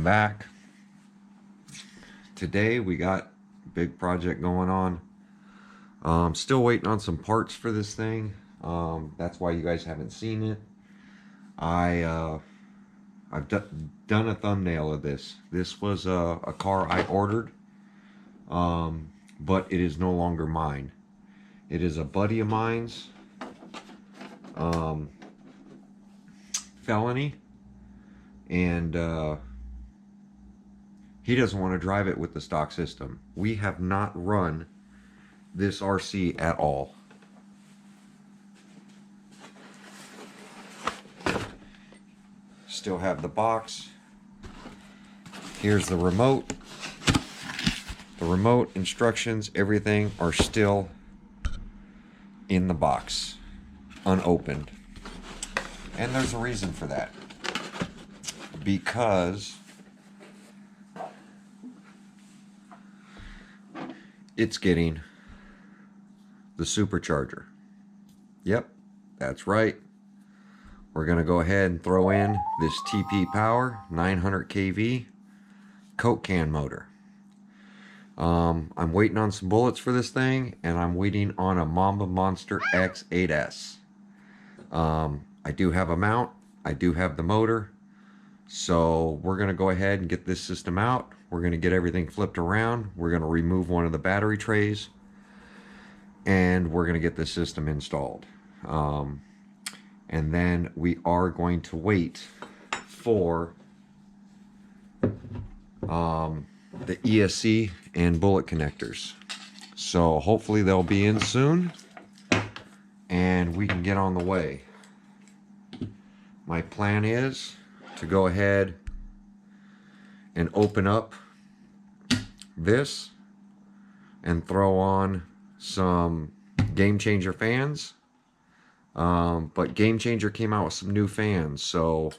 back. Today we got a big project going on. Still waiting on some parts for this thing. That's why you guys haven't seen it. I've done a thumbnail of this. This was a car I ordered, but it is no longer mine. It is a buddy of mine's, Felony, and he doesn't want to drive it with the stock system. We have not run this RC at all. Still have the box. Here's the remote. The remote, instructions, everything are still in the box, unopened. And there's a reason for that. Because it's getting the supercharger. Yep, that's right. We're going to go ahead and throw in this TP Power 900 kV Coke can motor. I'm waiting on some bullets for this thing, and I'm waiting on a MMX8s. I do have a mount. I do have the motor. So we're going to go ahead and get this system out. We're going to get everything flipped around. We're going to remove one of the battery trays, and we're going to get the system installed. And then we are going to wait for the ESC and bullet connectors. So hopefully they'll be in soon and we can get on the way. My plan is to go ahead and open up this and throw on some Game Changer fans. But Game Changer came out with some new fans, so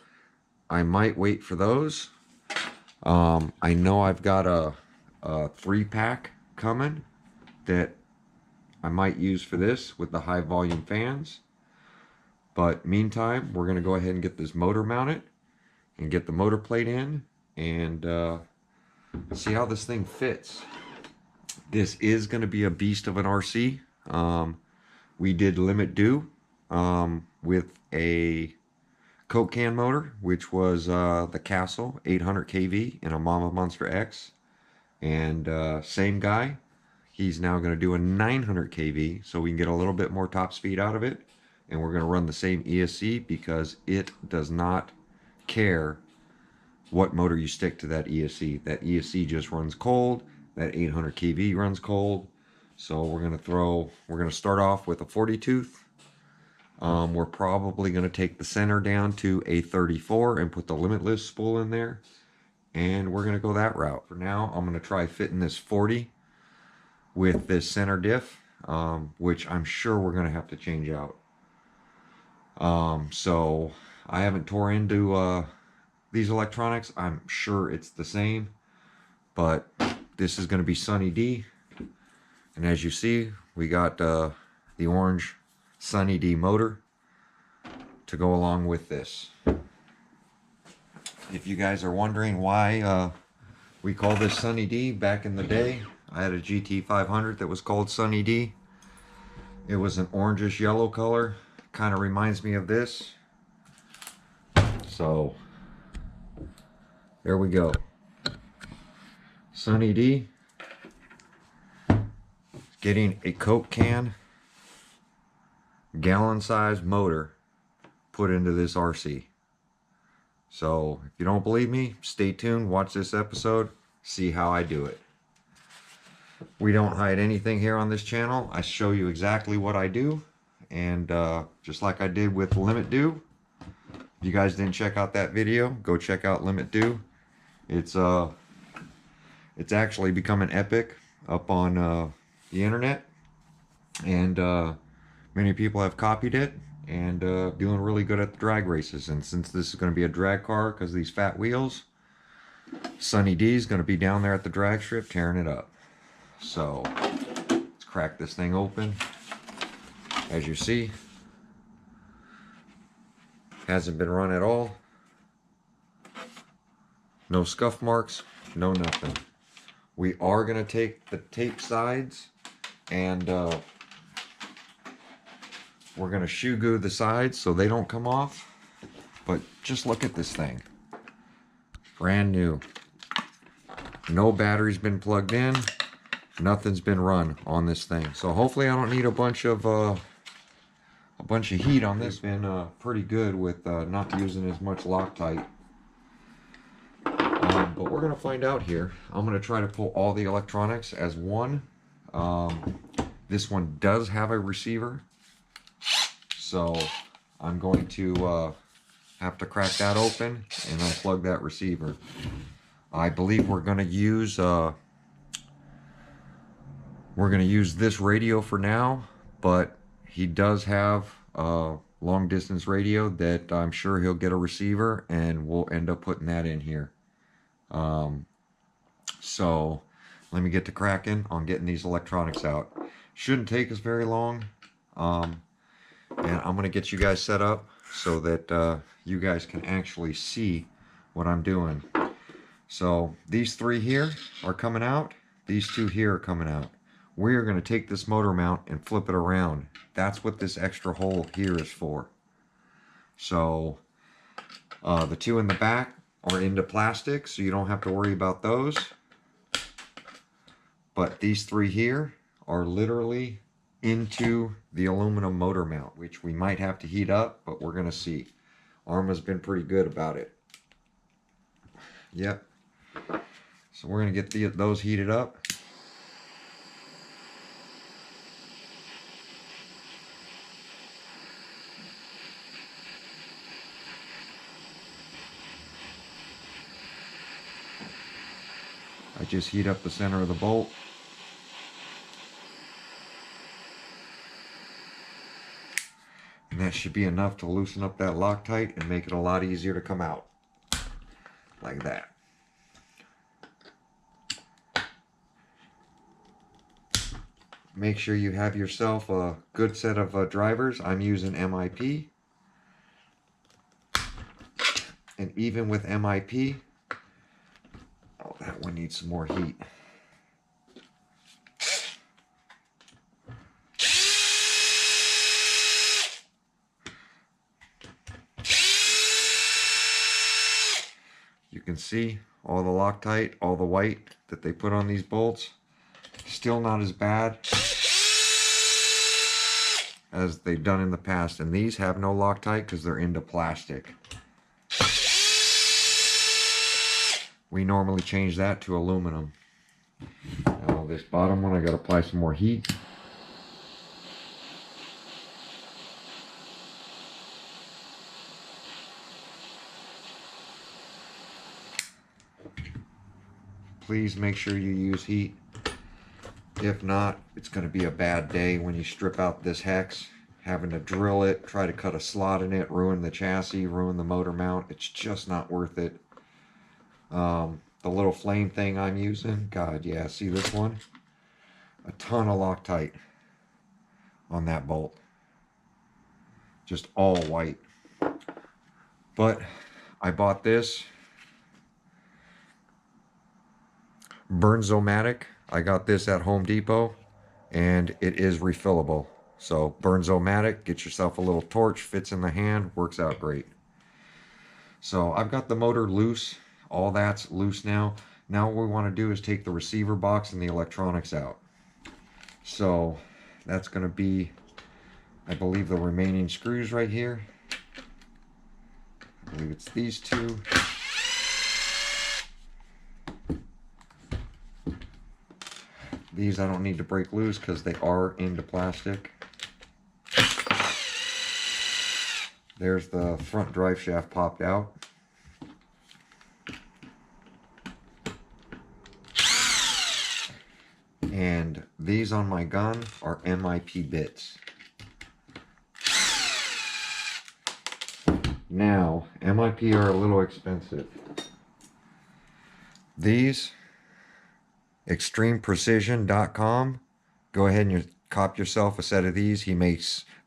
I might wait for those. I know I've got a 3-pack coming that I might use for this with the high volume fans. But meantime, we're going to go ahead and get this motor mounted and get the motor plate in and see how this thing fits. This is going to be a beast of an RC. We did limit due with a Coke can motor, which was the Castle 800 kV in a Mama Monster X, and same guy, he's now going to do a 900 kV so we can get a little bit more top speed out of it, and we're going to run the same ESC because it does not care what motor you stick to that ESC. That ESC just runs cold. That 800 kV runs cold. So we're going to start off with a 40 tooth. We're probably going to take the center down to a 34 and put the limitless spool in there, and we're going to go that route. For now, I'm going to try fitting this 40 with this center diff, which I'm sure we're going to have to change out. So I haven't tore into these electronics. I'm sure it's the same, but this is going to be Sunny D, and as you see, we got the orange Sunny D motor to go along with this. If you guys are wondering why we call this Sunny D, back in the day I had a GT500 that was called Sunny D. It was an orangish yellow color, kind of reminds me of this. So there we go. Sunny D getting a Coke can gallon size motor put into this RC. So if you don't believe me, stay tuned, watch this episode, see how I do it. We don't hide anything here on this channel. I show you exactly what I do, and just like I did with Limit Due. If you guys didn't check out that video, go check out Limit Due. It's actually become an epic up on the internet, and many people have copied it and doing really good at the drag races. And since this is going to be a drag car because of these fat wheels, Sunny D is going to be down there at the drag strip tearing it up. So let's crack this thing open. As you see, hasn't been run at all. No scuff marks, no nothing. We are going to take the tape sides and we're going to shoe glue the sides so they don't come off. But just look at this thing. Brand new. No battery's been plugged in. Nothing's been run on this thing. So hopefully I don't need a bunch of heat on this. It's been pretty good with not using as much Loctite. But we're going to find out here. I'm going to try to pull all the electronics as one. This one does have a receiver. So I'm going to have to crack that open and unplug that receiver. I believe we're going to use this radio for now, but he does have a long distance radio that I'm sure he'll get a receiver, and we'll end up putting that in here. So let me get to cracking on getting these electronics out. Shouldn't take us very long. And I'm going to get you guys set up so that you guys can actually see what I'm doing. So these three here are coming out. These two here are coming out. We are going to take this motor mount and flip it around. That's what this extra hole here is for. So the two in the back are into plastic, so you don't have to worry about those. But these three here are literally into the aluminum motor mount, which we might have to heat up, but we're going to see. Arrma's been pretty good about it. Yep. So we're going to get those heated up. I just heat up the center of the bolt. And that should be enough to loosen up that Loctite and make it a lot easier to come out. Like that. Make sure you have yourself a good set of drivers. I'm using MIP. And even with MIP, oh, that one needs some more heat. You can see all the Loctite, all the white that they put on these bolts. Still not as bad as they've done in the past. And these have no Loctite because they're into plastic. We normally change that to aluminum. Now this bottom one, I got to apply some more heat. Please make sure you use heat. If not, it's going to be a bad day when you strip out this hex. Having to drill it, try to cut a slot in it, ruin the chassis, ruin the motor mount. It's just not worth it. The little flame thing I'm using, God, yeah, see this one? A ton of Loctite on that bolt. Just all white. But I bought this Burnzomatic. I got this at Home Depot, and it is refillable. So Burnzomatic, get yourself a little torch, fits in the hand, works out great. So I've got the motor loose. All that's loose now. Now what we want to do is take the receiver box and the electronics out. So that's going to be, I believe, the remaining screws right here. I believe it's these two. These I don't need to break loose because they are into plastic. There's the front drive shaft popped out. And these on my gun are MIP bits. Now, MIP are a little expensive. These, extremeprecision.com, go ahead and cop yourself a set of these.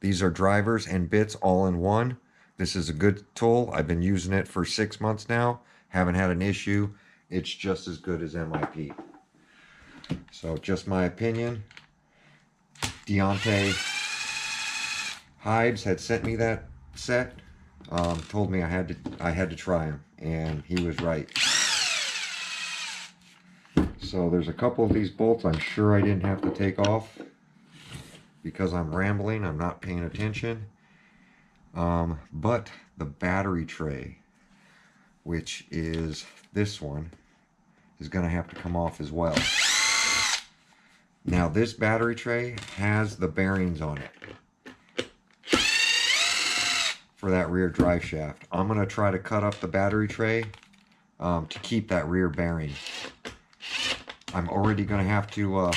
These are drivers and bits all in one. This is a good tool. I've been using it for 6 months now. Haven't had an issue. It's just as good as MIP. So just my opinion. Deontay Hibes had sent me that set. Told me I had to try him, and he was right. So there's a couple of these bolts I'm sure I didn't have to take off because I'm rambling, I'm not paying attention. But the battery tray, which is this one, is going to have to come off as well. Now this battery tray has the bearings on it for that rear drive shaft. I'm going to try to cut up the battery tray to keep that rear bearing. I'm already going to have to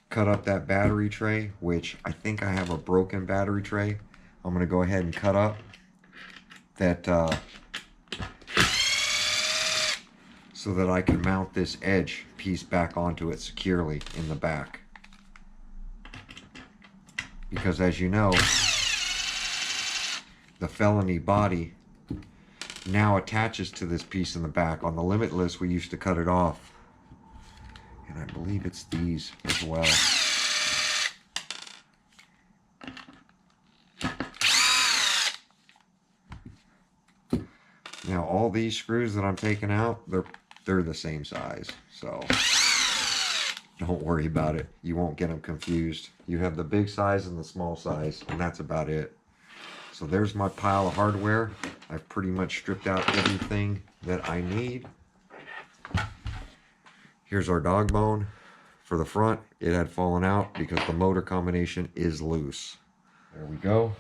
cut up that battery tray, which I think I have a broken battery tray. I'm going to go ahead and cut up that so that I can mount this edge piece back onto it securely in the back. Because as you know, the Felony body now attaches to this piece in the back. On the Limitless, we used to cut it off. And I believe it's these as well. Now all these screws that I'm taking out, they're the same size. So don't worry about it. You won't get them confused. You have the big size and the small size, and that's about it. So there's my pile of hardware. I've pretty much stripped out everything that I need. Here's our dog bone for the front. It had fallen out because the motor combination is loose. There we go.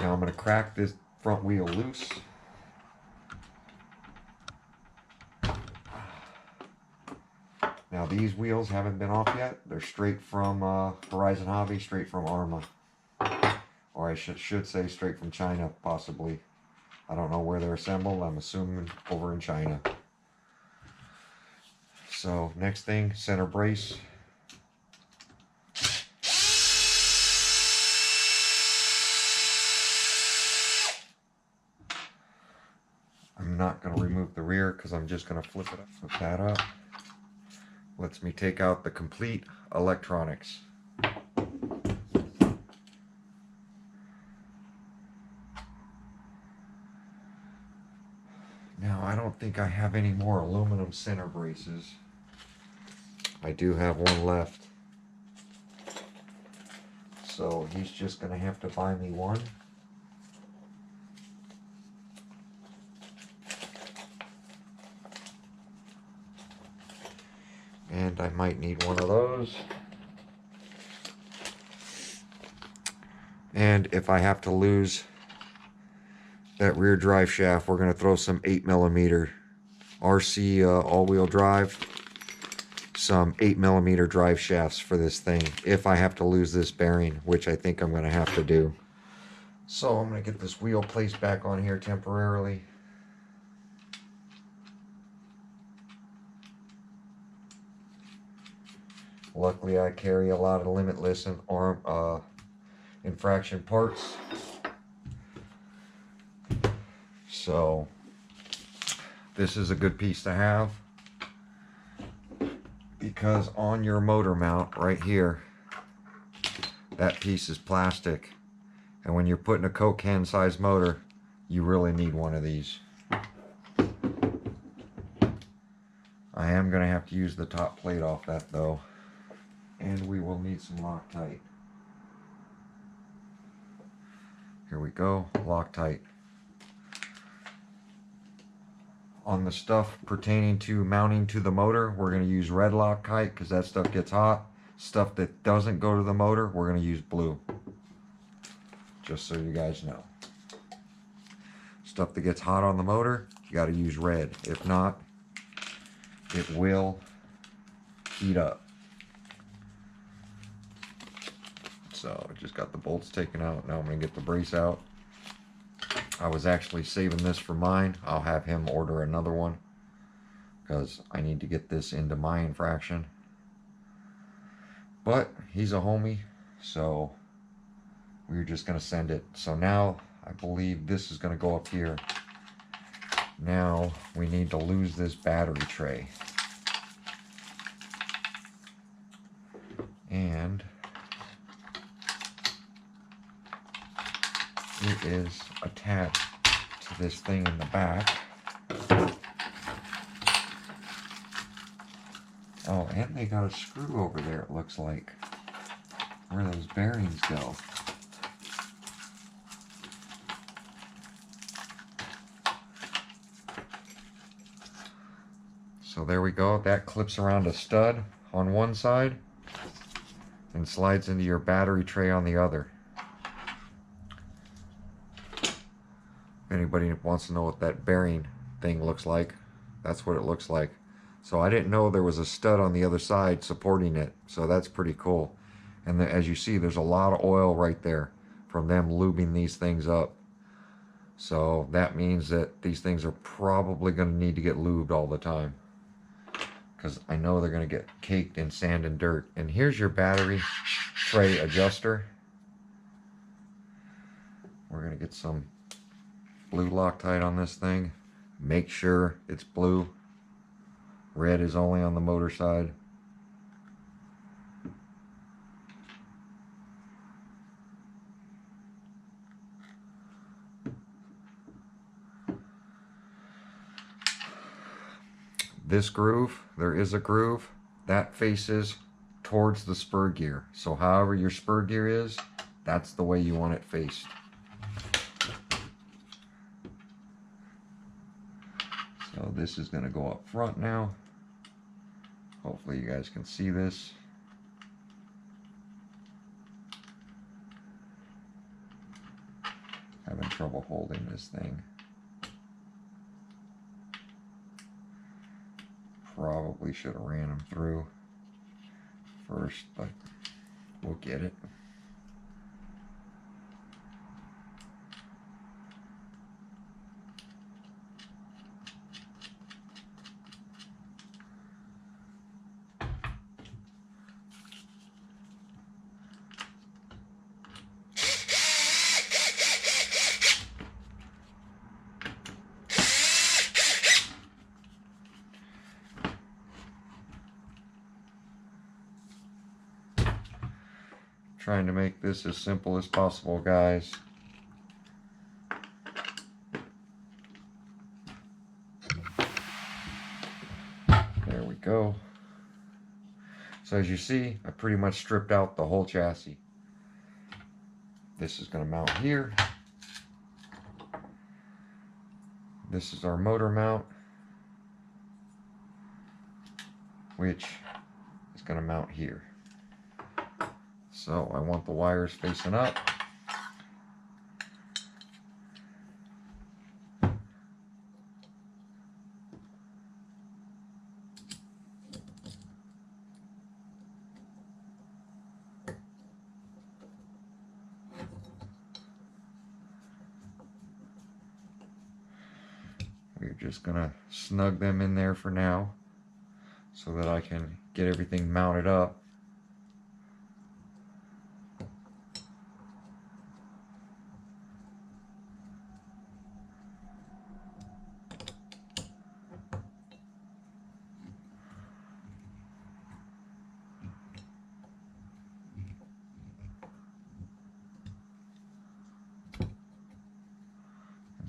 Now I'm going to crack this front wheel loose. Now these wheels haven't been off yet. They're straight from Horizon Hobby, straight from Arrma. Or I should say straight from China, possibly. I don't know where they're assembled. I'm assuming over in China. So next thing, center brace. I'm not going to remove the rear because I'm just going to flip it up. Flip that up. Lets me take out the complete electronics. Now I don't think I have any more aluminum center braces. I do have one left. So he's just going to have to buy me one. And I might need one of those. And if I have to lose that rear drive shaft, we're going to throw some 8mm RC all-wheel drive, some 8mm drive shafts for this thing if I have to lose this bearing, which I think I'm going to have to do. So I'm going to get this wheel placed back on here temporarily. Luckily I carry a lot of Limitless and infraction parts. So this is a good piece to have, because on your motor mount right here, that piece is plastic, and when you're putting a Coke can size motor, you really need one of these. I am going to have to use the top plate off that though, and we will need some Loctite. Here we go, Loctite. On the stuff pertaining to mounting to the motor, we're going to use red Loctite because that stuff gets hot. Stuff that doesn't go to the motor, we're going to use blue. Just so you guys know. Stuff that gets hot on the motor, you got to use red. If not, it will heat up. So I just got the bolts taken out. Now I'm going to get the brace out. I was actually saving this for mine. I'll have him order another one because I need to get this into my infraction. But he's a homie, so we're just going to send it. So now I believe this is going to go up here Now we need to lose this battery tray. And it is attached to this thing in the back. Oh, and they got a screw over there, it looks like, where those bearings go. So there we go. That clips around a stud on one side and slides into your battery tray on the other. If anybody wants to know what that bearing thing looks like, that's what it looks like. So I didn't know there was a stud on the other side supporting it, so that's pretty cool. And as you see, there's a lot of oil right there from them lubing these things up. So that means that these things are probably going to need to get lubed all the time, because I know they're going to get caked in sand and dirt. And here's your battery tray adjuster. We're going to get some blue Loctite on this thing. Make sure it's blue. Red is only on the motor side. This groove, there is a groove that faces towards the spur gear. So however your spur gear is, that's the way you want it faced. So this is going to go up front now. Hopefully you guys can see this. Having trouble holding this thing. Probably should have ran them through first, but we'll get it. Trying to make this as simple as possible, guys. There we go. So as you see, I pretty much stripped out the whole chassis. This is going to mount here. This is our motor mount, which is going to mount here. So I want the wires facing up. We're just gonna snug them in there for now so that I can get everything mounted up.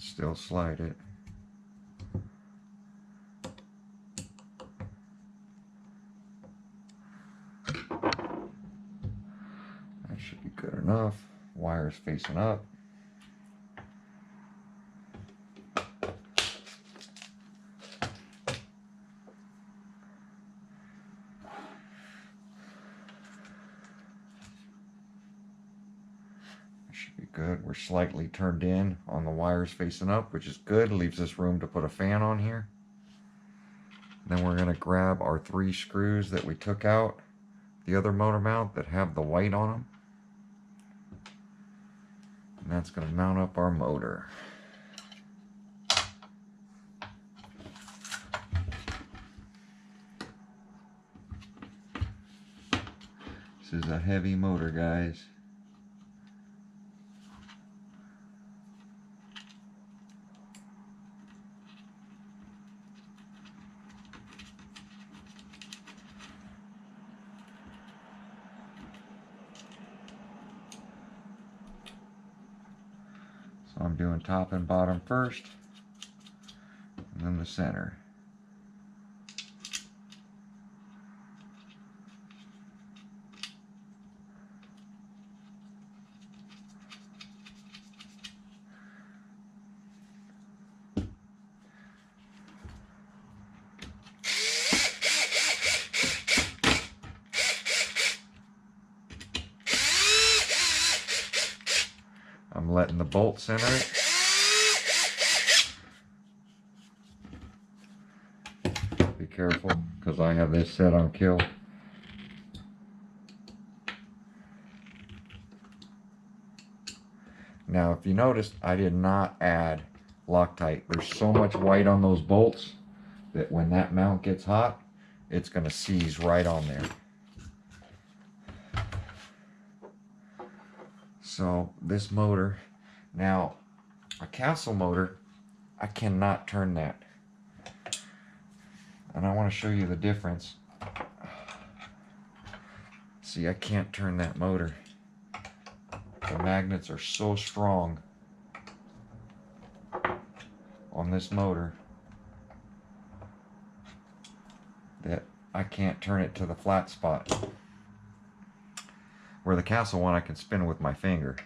Still slide it. That should be good enough. Wires facing up. Good. We're slightly turned in on the wires facing up, which is good. Leaves us room to put a fan on here. Then we're going to grab our 3 screws that we took out, the other motor mount that have the white on them. And that's going to mount up our motor. This is a heavy motor, guys. So I'm doing top and bottom first, and then the center. I'm letting the bolt center it. Be careful, because I have this set on kill. Now, if you noticed, I did not add Loctite. There's so much white on those bolts that when that mount gets hot, it's going to seize right on there. So this motor, now a castle motor, I cannot turn that. And I want to show you the difference. See, I can't turn that motor. The magnets are so strong on this motor that I can't turn it to the flat spot. Where the castle one I can spin with my finger.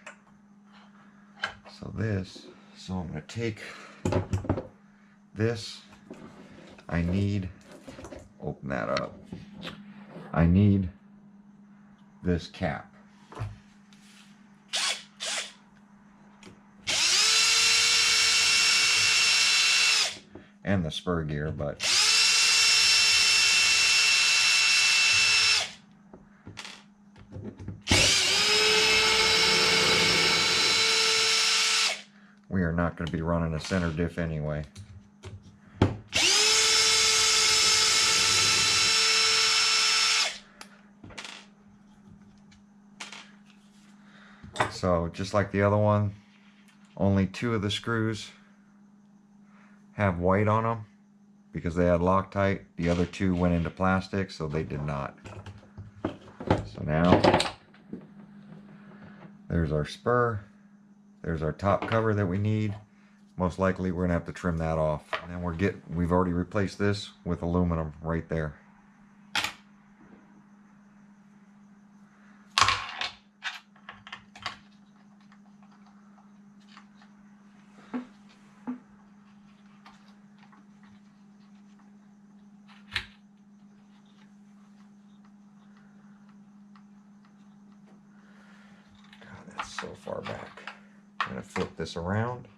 So I'm going to take this. I need, open that up. I need this cap. And the spur gear, but we are not going to be running a center diff anyway. So just like the other one, only 2 of the screws have white on them because they had Loctite. The other 2 went into plastic, so they did not. So now there's our spur. There's our top cover that we need. Most likely we're gonna have to trim that off. And then we've already replaced this with aluminum right there. God, that's so far back. I'm gonna flip this around.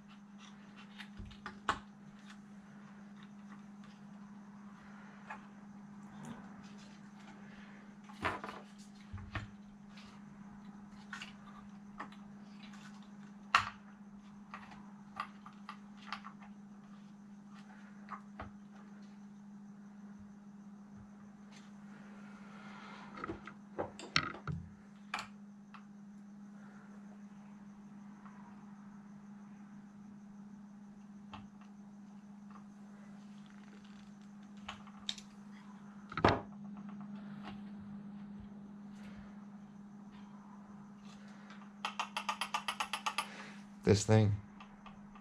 This thing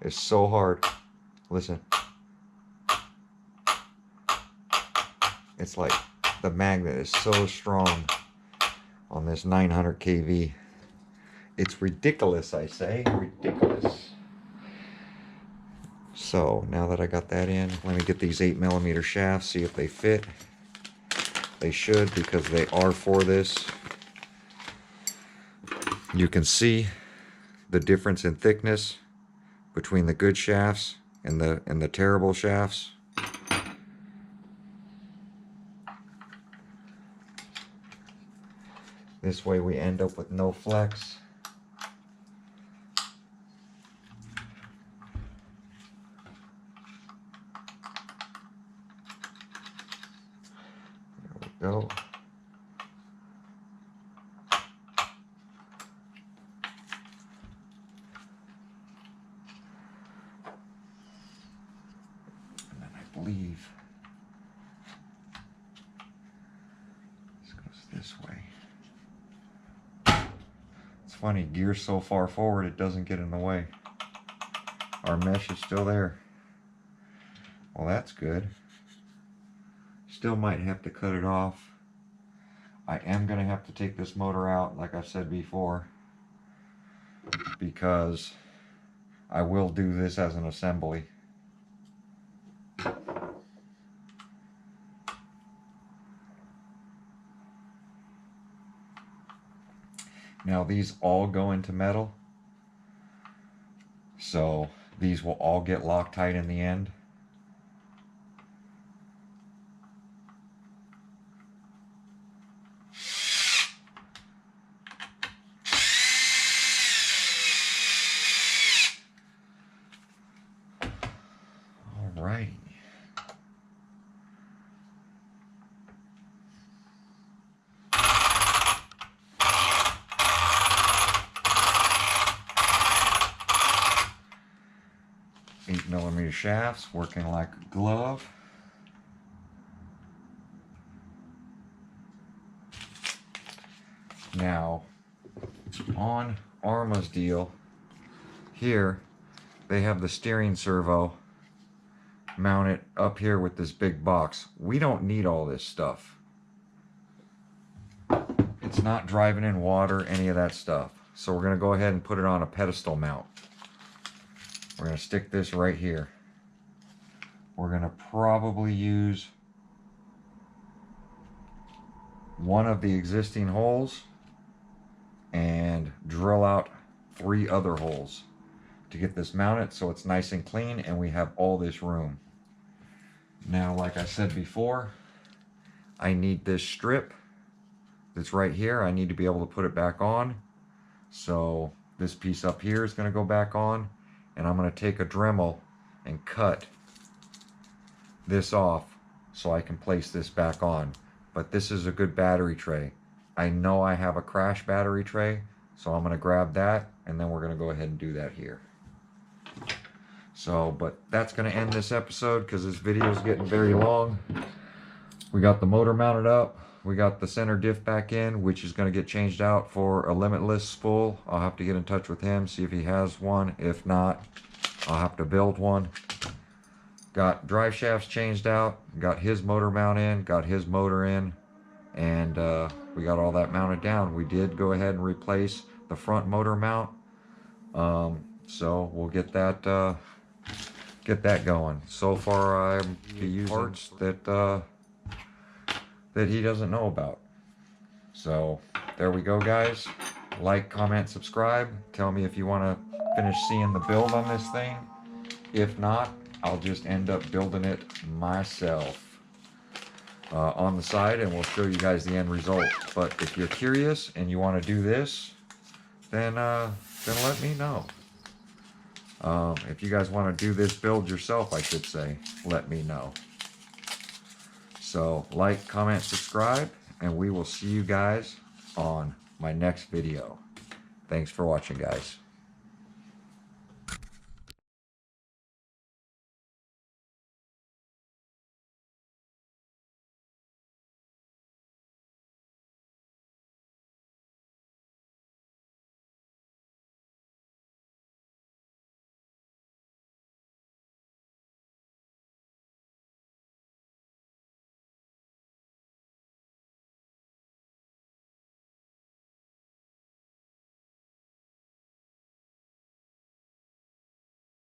is so hard. Listen. It's like the magnet is so strong on this 900 kV. It's ridiculous, I say. Ridiculous. So now that I got that in, let me get these 8mm shafts, see if they fit. They should, because they are for this. You can see the difference in thickness between the good shafts and the terrible shafts. This way we end up with no flex. There we go. Believe this goes this way. It's funny, gear's so far forward it doesn't get in the way. our mesh is still there. Well, that's good. Still might have to cut it off. I am going to have to take this motor out, like I said before, because I will do this as an assembly. Now these all go into metal, so these will all get Loctite in the end. Alrighty. .8mm shafts working like a glove. Now, on Arrma's deal, here they have the steering servo mounted up here with this big box. We don't need all this stuff. It's not driving in water, any of that stuff. So we're going to go ahead and put it on a pedestal mount. We're going to stick this right here. We're going to probably use one of the existing holes and drill out 3 other holes to get this mounted so it's nice and clean and we have all this room. Now, like I said before, I need this strip that's right here. I need to be able to put it back on. So this piece up here is going to go back on, and I'm going to take a Dremel and cut this off so I can place this back on. But this is a good battery tray. I know I have a crash battery tray, so I'm going to grab that, and then we're going to go ahead and do that here. So, but that's going to end this episode because this video is getting very long. We got the motor mounted up. We got the center diff back in, which is going to get changed out for a limitless spool. I'll have to get in touch with him, see if he has one. If not, I'll have to build one. Got drive shafts changed out. Got his motor mount in. Got his motor in. And we got all that mounted down. We did go ahead and replace the front motor mount. So we'll get that going. So far, I'm using parts that he doesn't know about. So there we go, guys. Like, comment, subscribe. Tell me if you want to finish seeing the build on this thing. If not, I'll just end up building it myself on the side, and we'll show you guys the end result. But if you're curious and you want to do this, then let me know. If you guys want to do this build yourself, I should say, let me know. So like, comment, subscribe, and we will see you guys on my next video. Thanks for watching, guys.